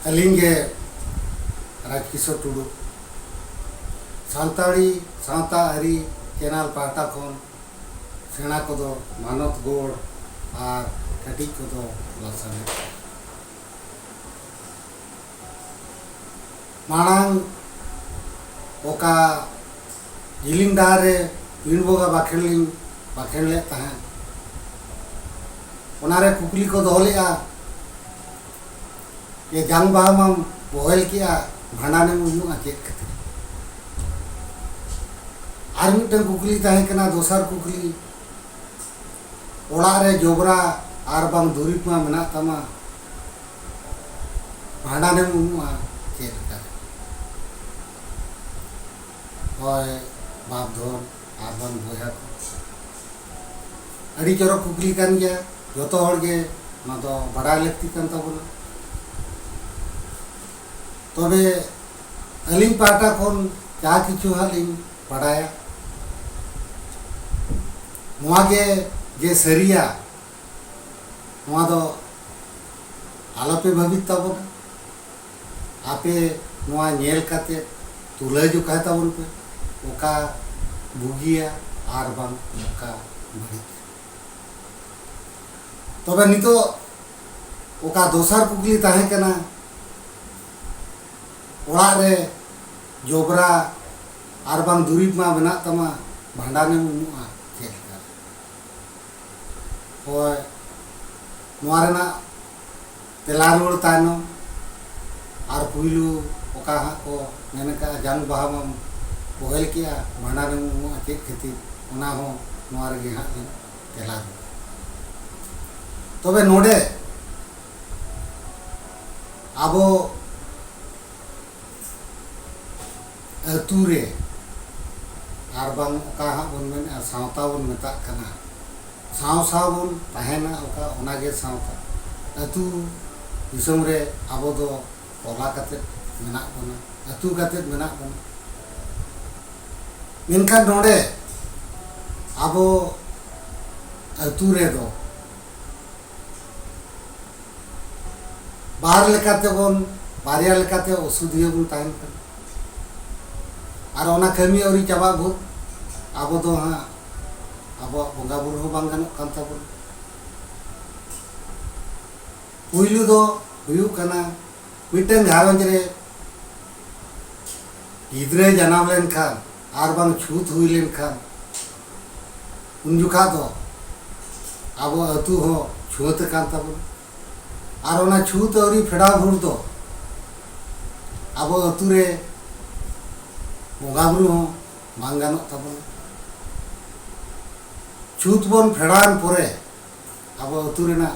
अलिंगे राजकिशोर टुडू सानताड़ी सावता आरी चैनल पाटा खन सेना को मानत गोड़ और कटी को लासाने मांग ओका जिलिंग डारे तीन बोगा बाखेन ले तहन ओनारे कुकली को दोहलिया ये जंग बाहम बोहल किया भांडाने मुनु चेक खातिर आर मिटन कुकली ताहे कना दोसर कुकली ओड़ा रे जोबरा आर बांग दुरीप मा मेना तमा भांडाने मुनु चेक कर होय बाप धोन आर बांग बोया अड़ी चोरो कुकली कान गया जोतो हर गे ना तो बड़ा लगती कान ताबोना तबे अलिंग पाटा खन जा किछु हालिंग पढ़ाया नोआगे जे सरिया नोआ दो आलोपे भाबित ताबोना आपे नोआ नेल काते तुला जो कहे ताबोन पे ओका बुगिया आर बांग ओका बड़ी तबे नितो ओका दोसर कुकली ताहे कना ओड़ा रे जोबरा आर बांग दुरीप मा बना तमा भांडाने मुनुआ चेक कर होय नोआ रेना तेला रोड तानो आर पुइलू ओका हा को मेनका जंग बाहम बोहल किया भांडाने मुनुआ चेक खातिर ओना हो नोआ रे हा तेला तबे नोडे आबो अतुरे आर बांग ओका हा बन मेन सावता बन मेता कना साव साव बन ताहेना ओका ओनागे सावता अतु दिसम रे आबो दो टोला काते मेना बना अतु काते मेना बना मेनखान नोडे आबो अतुरे दो बाहर लेकाते बन बारिया लेकाते औषधिया बन ताहेन कना और ओना कमी औरी चाबा भूत आबो दो हाँ आबो बंगा बुरु बांग गानोग कान ताबोन पुइलू दो हुयु कना मिटन घारंज रे गिद्रे जनाम लेन खान आर बांग छूत हुई लेन खान उन जुखा दो आबो अतु हो छूत कान ताबोन और ओना छूत औरी फेड़ा भूर दो आबो अतु रे बंगा बुरु हो बांग गानोग ताबोना छूत बन फेड़ान परे अब अतु रेना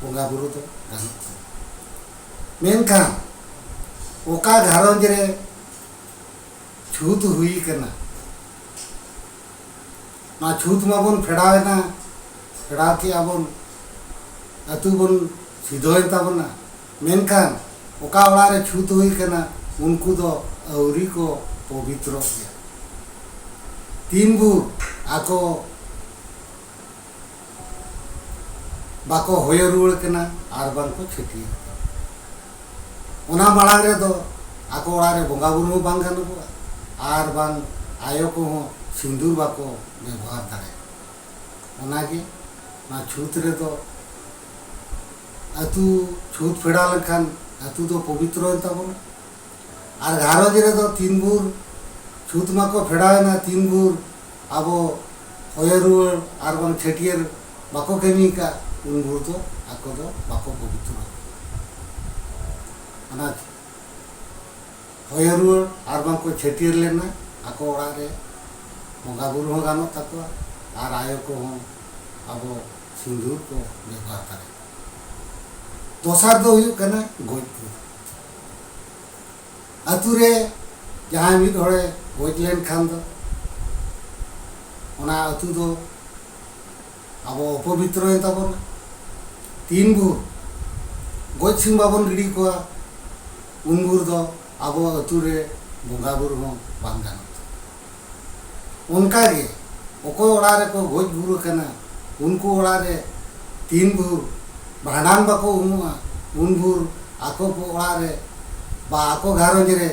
बंगा बुरु तो गानोग मेनखान ओका घारंज रे छूत हुई कना ना छूत माबन फेड़ावेना फेड़ा के आबन अतु बन सिधोयन ताबोना मेनखान ओका ओड़ा रे छूत हुई कना उनको दो औरी को पवित्र गया तीन भूर आको बाको होय रुड़ कना आर बांग को छेटी ओना माड़ांग रे दो आको ओड़ा रे बंगा बुरु बांग गानोगो आर बांग आयो को हो सिंदूर बाको व्यवहार दाड़े ओनागे ना छूत रे दो अतु छूत फेड़ा लेखान अतु दो पवित्र ताबोना और घारंज रे दो तीन भूर छूत मा को फेड़ावेना तीन भूर आबो होय रुड़ आर बांग छेटियर बाको कमी का उन भूर तो आको दो बाको पवित्र अना होय रुड़ आर बांग को छेटियर लेना आको ओड़ा रे बंगा बुरु हो गानो ताको आर आयो को हो आबो सिंदूर को व्यवहार करे दोसर दो हुयु कना गोज को अतु रे जहाँ मिद हड़े गोज लेन खान दो ओना अतु दो आबो अपवित्र ताबोना तीन भूर गोज सिम बाबन गिड़ी कोआ उन भूर दो आबो अतु रे बंगा बुरु हो बांग गानोग उनका गे ओको ओड़ा रे को गोज बुरु कना उनको ओड़ा रे तीन भूर भांडान बाको उमुआ उन भूर ako ko oᱲᱟᱜ रे ba ako gharonj re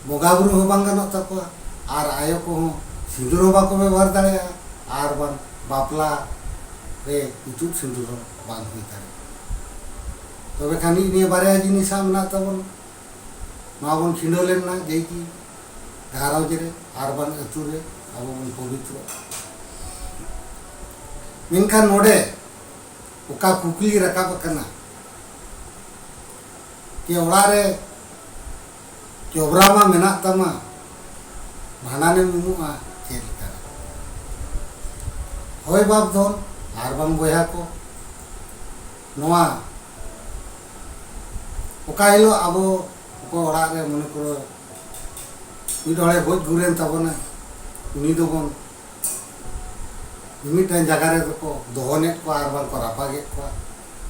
boga buru ho bang ganok takoa ar ayo ko sindur ho bako ବ୍ୟବହାର dareya ar bang bapla re itut sindur ho bang hui dare tobe khani niya barya jinisa mena tabon nᱚᱣᱟ ᱵᱚᱱ ᱠᱷᱤᱸᱰᱟᱹ ᱞᱮᱱᱟ ᱡᱮᱭᱠᱤ ᱜᱷᱟᱨᱚᱸᱡᱽ ᱨᱮ ᱟᱨ ᱵᱟᱝ ᱟᱹᱛᱩ ᱨᱮ ᱟᱵᱚ ᱵᱚᱱ ᱯᱚᱵᱤᱛᱨᱚ ᱢᱮᱱᱠᱷᱟᱱ ᱱᱚᱰᱮ ᱚᱠᱟ ᱠᱩᱠᱞᱤ ᱨᱟᱠᱟᱵ ᱟᱠᱟᱱᱟ ᱡᱮ ᱚᱲᱟᱜ ᱨᱮ ᱡᱚᱵᱨᱟ ᱢᱟ ᱢᱮᱱᱟᱜ ᱛᱟᱢᱟ ᱵᱷᱟᱸᱰᱟᱱᱮᱢ ᱩᱢᱩᱜᱼᱟ ᱪᱮᱫ ᱞᱮᱠᱟ ᱦᱳᱭ ᱵᱟᱯ ᱫᱷᱚᱱ ᱟᱨ ᱵᱟᱝ ᱵᱚᱭᱦᱟ ᱠᱚ ᱱᱚᱣᱟ ᱚᱠᱟ ᱦᱤᱞᱳᱜ ᱟᱵᱚ को ओड़ा रे मन करो मिड हड़े गज गुरेन ताबोना उनी दोबन मिमिटान जगह रे को दोहनेट को आर बार को रापागे को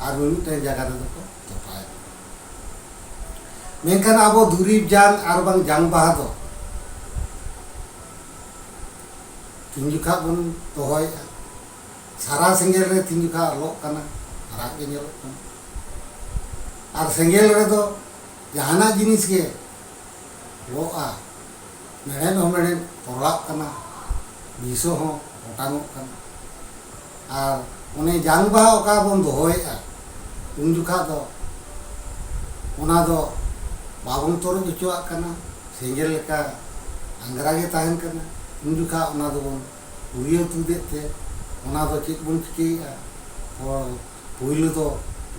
आर मिमिटान जगह रे को तोपाय मेनखान आबो दुरीब जान आर बांग जांग बाहा दो तीन जुखा बन दोहय सारा सेंगेल रे तीन जुखा लोक काना राग गे नेलो काना आर सेंगेल रे दो जहाना जिनिस के लोआ मेड़ेन हो मेड़ेन तोड़ाक कना बिसो हो ओटांगोक कना आर उन्हें जांग बाहा ओका बन दोहयेगा उन जुखा दो उना दो बाबन तोड़ बिचुआक कना सेंगेल लेका अंगरा गे ताहेन कना उन जुखा उना दो बन उरियो तुदेत ते उना दो चेक बन चिकेगा और पुइलु दो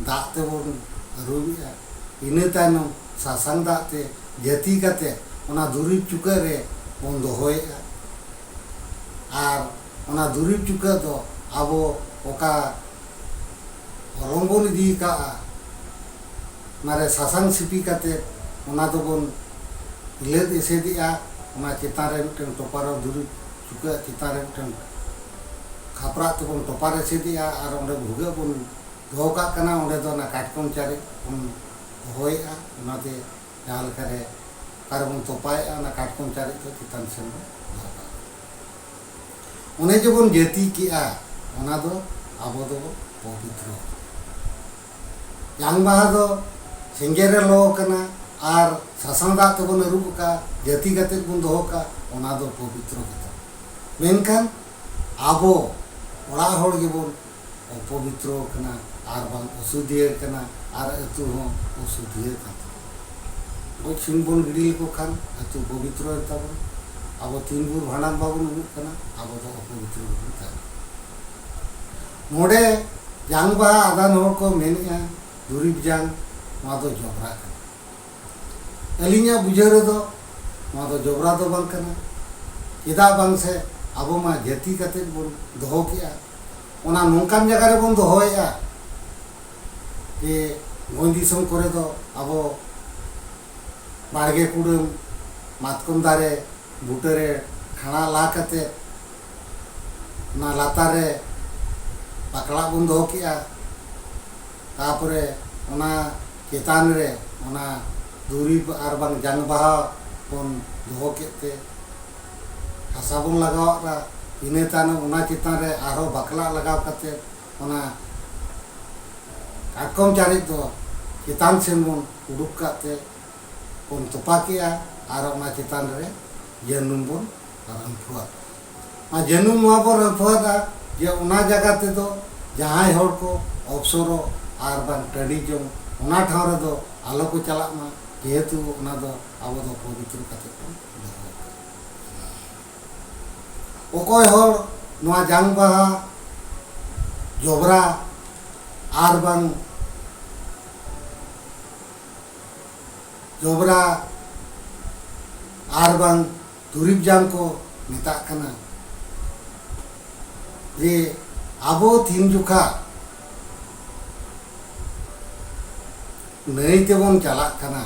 दाग ते बन रुबिया इने तायनम सासांग दाते जती काते ओना दुरीब चुका रे बन दोहयेगा आर ओना दुरीब चुका दो आबो ओका रंगबन इदी का मारे सासांग सिपी काते ओना दो बन इलेद एसेदिया ओना चेतान रे मिटन टोपार दुरीब चुका चेतान रे मिटन खापरा ते बन टोपार एसेदिया आर ओंडे भुगे बन दोह काग कना ओंडे दो ना काटकम चारे होएगा उनाते जहाँ लेकारे कारबन तोपाएगा ना काटकम चारे तो चितान सेन उन्हें जो बन जेती किया उना दो आबो दो पवित्र जांग बाहा दो सेंगे रे लो कना आर सासांग दाग ते बन अरुब का जेती काते बन दोह का उना दो पवित्र कता मेनखान आबो ओड़ा होड़ गे बन अपवित्र कना आर बांग असुधिय कना आर अतु हो असुधिय कता गज सिंह बन गिड़ी को खान अतु पवित्र ताबन आबो तीन भूर भांडान बाबन उमुक कना आबो दो अपवित्र बन ताबन नोडे जांग बाहा आदान होड़ को मेनिया दुरीब जांग नोआ दो जबरा कना अलिया बुझे रे दो नोआ दो जबरा दो बांग कना चेदा बांग से आबो मा जति काते बन दोह किया ओना नोंकान जगह रे बन दोहयेगा ये गंज दिसम करे दो आबो बाड़गे कुडम मातकम दारे बुटे रे खाना ला काते ना लातार रे पकड़ा बन दोह किया तापरे ओना चेतान रे ओना दुरीब आर बांग जांग बाहा बन दोह केते हासा बन लगावा इने तायनम ओना चेतान रे आरो बाकला लगाव काते ओना काटकम चारे दो चेतान सेन बन उडुक काते बन तोपा किया आर ओना चेतान रे जनुम बन रंफुआ मा जनुम नोआ बन रंफुआ जे ओना जगह ते दो जहां होड़ को अवसरो आर बांग टंडी जम ओना ठाव रे दो आलो को चला मा जेहेतु ओना दो आबो दो पवित्र काते को ओकोय होड़ नोआ जांग बाहा जबरा आर बांग जबरा आर बांग दुरीब जांग को मेता कना जे आबो तीन जुखा नई तेबन चला कना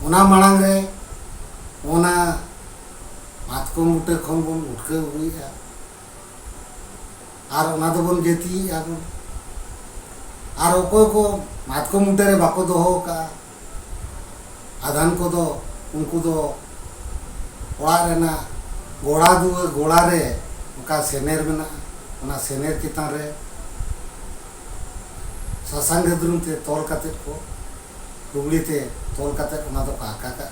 ओना मांग रे ओना मातकम बुटे खन बन उठके हुईया आर ओना दो बन जेती आबन आर ओकोय को मातकम बुटे रे बाको दोहो का आधान को दो उनको दो ओड़ा रेना गोड़ा दुआ गोड़ा रे उनका सेनेर मेना ओना सेनेर चितान रे सासांग हेदरुम ते तोल काते को लुगड़ी ते तोल काते ओना दो काका का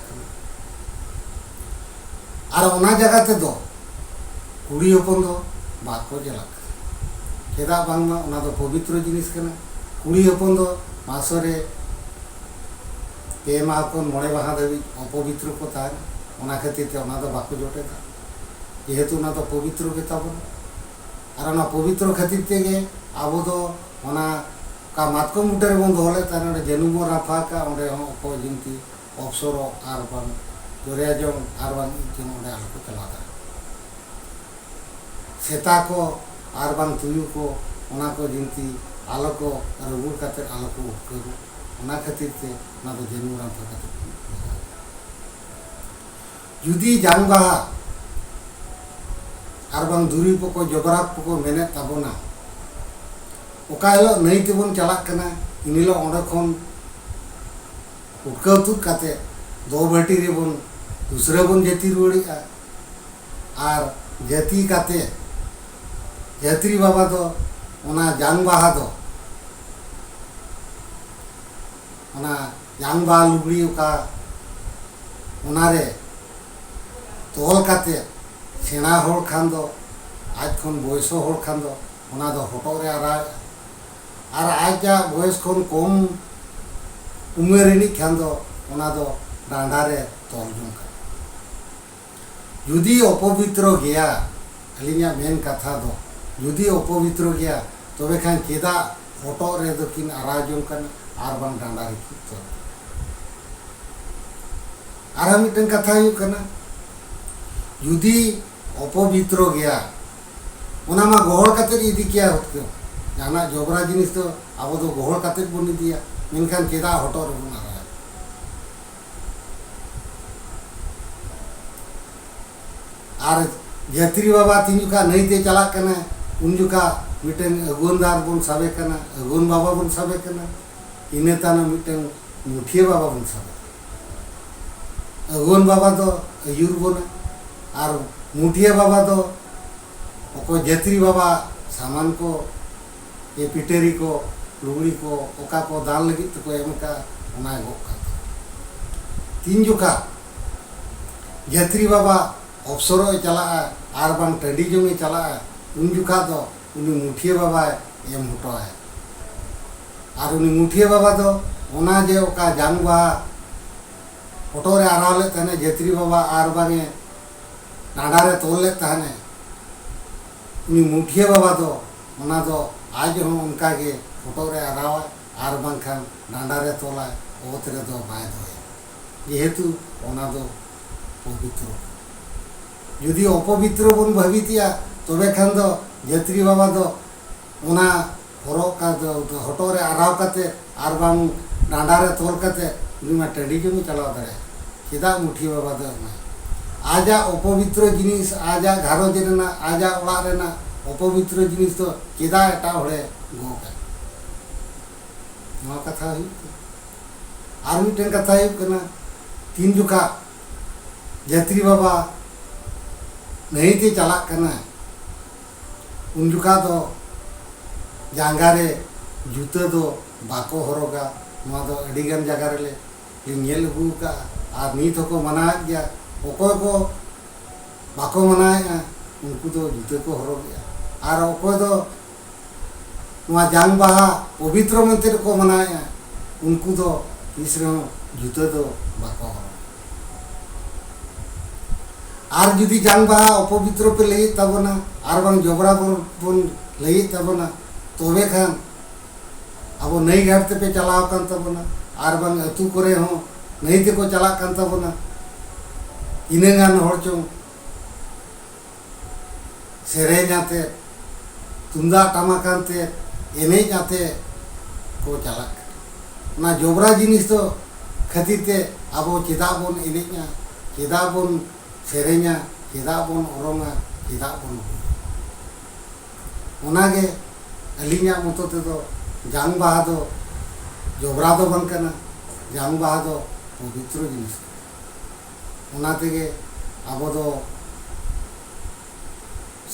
और ओना जगह ते दो कुड़ी हपन दो बाको चलाक चेदा बांगमा ओना दो पवित्र जिनिस कना कुड़ी हपन दो मासरे पे माह खन मोड़े माह धाबी अपवित्र को तान ओना खातिर ते ओना दो बाको जोटेदा जेहेतु ओना दो पवित्र गे ताबन और ओना पवित्र खातिर तेगे आबो दो ओना का मातकम मुटर बन दोले ताने जनुम राफा का ओंडे हो को जिंती अवसर आर बांग जोरिया जों आर बांग जों ओंडे आलो को चलादा सेता को आर बांग तुयु को ओना को जिंती आलो को रुगुर काते आलो को उपकरु ओना खातिर ते ओना दो जनुम राफा काते जुदी जानबाहा आर बांग दुरी को जबरा को मेने ताबोना ओका हिलो नई तेबन चलाक कना इनिलो ओंडे खन उटकाव तुद काते दो बाटी रे बन दूसरे बन जाति रुवाड़ीआ आर जाति काते जात्री बाबा दो ओना जांग बाहा दो ओना जांग बाहा लुगड़ी ओका ओना रे तोल काते सेना होड़ खान दो आज खन बयसो होड़ खान दो ओना दो हटो रे आरा और आज जा बयस खन कम उमेर खान दो ओना दो डांडा रे तोल जों का जुदी अपवित्र गया अलिया मेन कथा दो जुदी अपवित्र गया तबे खान चेदा हटो रे दो किन आरा जों कना आर बांग डांडा रे की तोल आर मिटन कथा हुई कना जुदी अपवित्र गया ओना मा गोहड़ काते इदी किया होत क्यों जाना जबरा जिनिस तो अब तो गोहड़ काते बन दिया मेनखान चेदा हटो रे बन आरा आर जात्री बाबा तीन जुका नई ते चला कना उन जुका मिटन अगुनदार बन साबे कना अगुन बाबा बन साबे कना इने ताना मिटन मुठिया बाबा बन साबे अगुन बाबा तो अयुर बन आर मुठिया बाबा तो ओको जात्री बाबा सामान को ये पिटेरी को लुगड़ी को ओका को दान लगी तो को एम का ओना गो का तीन जुका जात्री बाबा अवसर चला आर बांग टंडी जोंगे चला उन जुका दो उनी मुठिया बाबा एम हटो है आर उनी मुठिया बाबा दो ओना जे ओका जांग बाहा हटो रे आराले तने जात्री बाबा आर बांगे डांडा रे तोल ले तहने उनी मुठिया बाबा दो ओना दो आज हम उनका के फोटो रे आरावा आर बांखान डांडा रे तोला ओत रे दो बाय दो जेहेतु ओना दो पवित्र जुदी अपवित्र बन भावितिया तबे खान दो जात्री बाबा दो ओना हरो का दो हटो रे आराव काते आर बांग डांडा रे तोल काते उनी मा टंडी जो चलाव दाड़े चेदा मुठिया बाबा दो आजा अपवित्र जिनिस आजा घारोज रेना आजा ओड़ा रेना अपवित्र जिनिस तो चेदा एटा हड़े गो का कथा आर मिटन कथा कना तीन जुका जात्री बाबा नहीं ते चला कना उन जुका दो जांगा रे जूता दो बाको हरोगा नवा दो अडिगान जगह रे नेल अगू का आर नीत को मना गया अकोय को बाको मनाया उनको तो जूते को हरोगे और अकोय दो नवा जांग बाहा पवित्र मंत्र को मनाया उनको तो तीसरे जूते तो बाको हरो आर जुदी जांग बाहा अपवित्र पे लई तबना आर बांग जबरा बन लई तबना तबे खान अब नई घाट पे चलाव कान तबना आर बांग अतु करे हो नई ते को चला कान तबना इने गान हर चो सेरेनाते तुंदा टामाकानते एने जाते को चलाक ना जबरा जिनिस तो खातिर ते अब चेदा बन एनेजा चेदा बन सेरेना चेदा बन ओरंगा चेदा बन ओनागे अलिया मतो ते दो जांग बाहा दो जबरा दो बन कना जांग बाहा दो पवित्र जिनिस ओना तेगे अब दो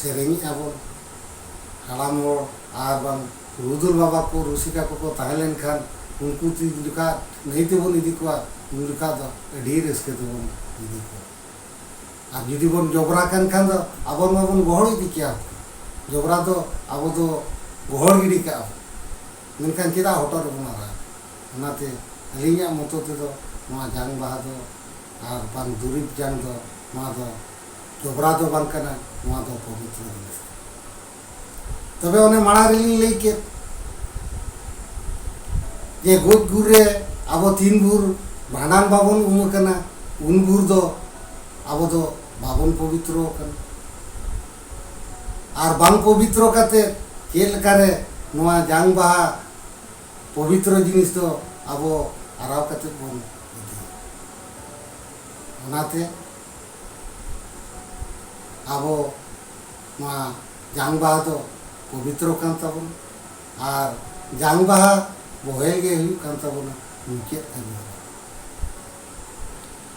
सेरेनी अब हालाम आर बांग रुदुल बाबा को रुसिका को ताहे लेनखान उनको ती जुका नहीं तेबन इदी को उन जुका दो अडी रस्के तेबन इदी को अब जुदी बन जबरा कान खान दो आबो माबन गोहड़ इदी किया जबरा दो आबो दो गोहड़ गिडी का मेनखान चेदा हटर बन आरा ओनाते अलिया मतो ते दो नोआ जांग बाहा दो आर बान दुरिब जांग दो नोआ दो जबरा दो बांग कना नोआ दो पवित्र जिनिस तबे ओने माड़ा रिली लई के जे गोज गुर रे आबो तीन भूर भांडान बाबन उम कना उन भूर दो आबो दो बाबन पवित्र कना आर बांग पवित्र काते चेल कारे नोआ जांग बाहा पवित्र जिनिस दो आबो आराव काते बन इदी ओनाते आबो नोआ जांग बाहा दो पवित्र कान ताबन आर जांग बाहा बोहेल गे हुई कान ताबन मुचे कानी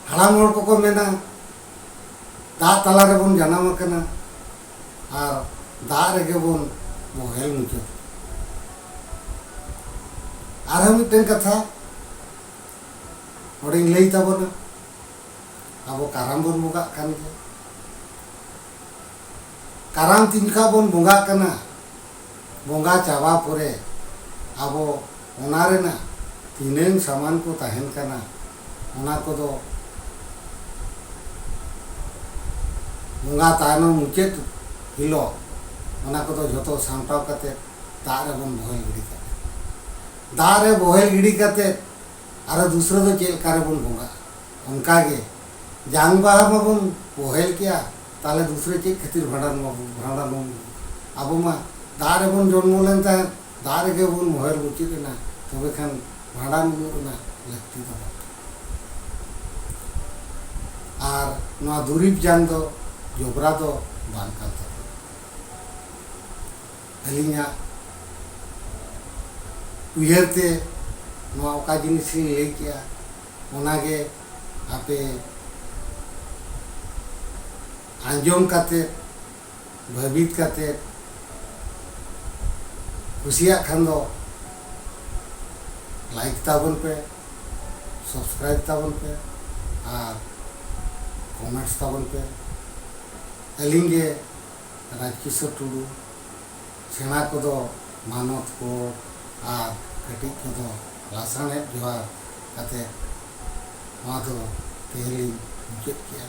हाड़ाम हड़ को मेना दा तला रे बन जनाम कना आर दा रेगे बन बोहेल मुचे आर मिटन कथा ओडे लई ताबन आबो काराम बन बुगा कान गे काराम तिनका बन बुगा कना बोंगा चाबा परे आबो ओना रेना तीनें सामान को ताहेन कना ओना को दो बोंगा तानो मुचेत हिलो ओना को दो जतो सामटाव काते दारे बन बोहेल गिडी काते दारे बोहेल गिडी काते आरो दूसरा दो चेल कारे बन बोंगा उनका गे जांग बाहा बन बोहेल किया ताले दूसरे चेक खातिर भांडान आबो मा दारे बन जन्म लेन ताहे दारे गे बन मोहर बुचिना तबे खान भांडान बुना लगती दो आर नोआ दुरीब जांग दो जबरा दो बान कान ताबो अलिया उयरते नोआ ओका जिनिस लई किया ओनागे आपे आंजोम काते भाबित काते खुशिया खान दो लाइक ताबन पे सब्सक्राइब ताबन पे और कमेंट्स ताबन पे अलिंगे राजकिशोर टुडू सेना को दो मानत को और कटी को दो लासाने जोहार काते वहाँ दो तेहली मुचाद किया।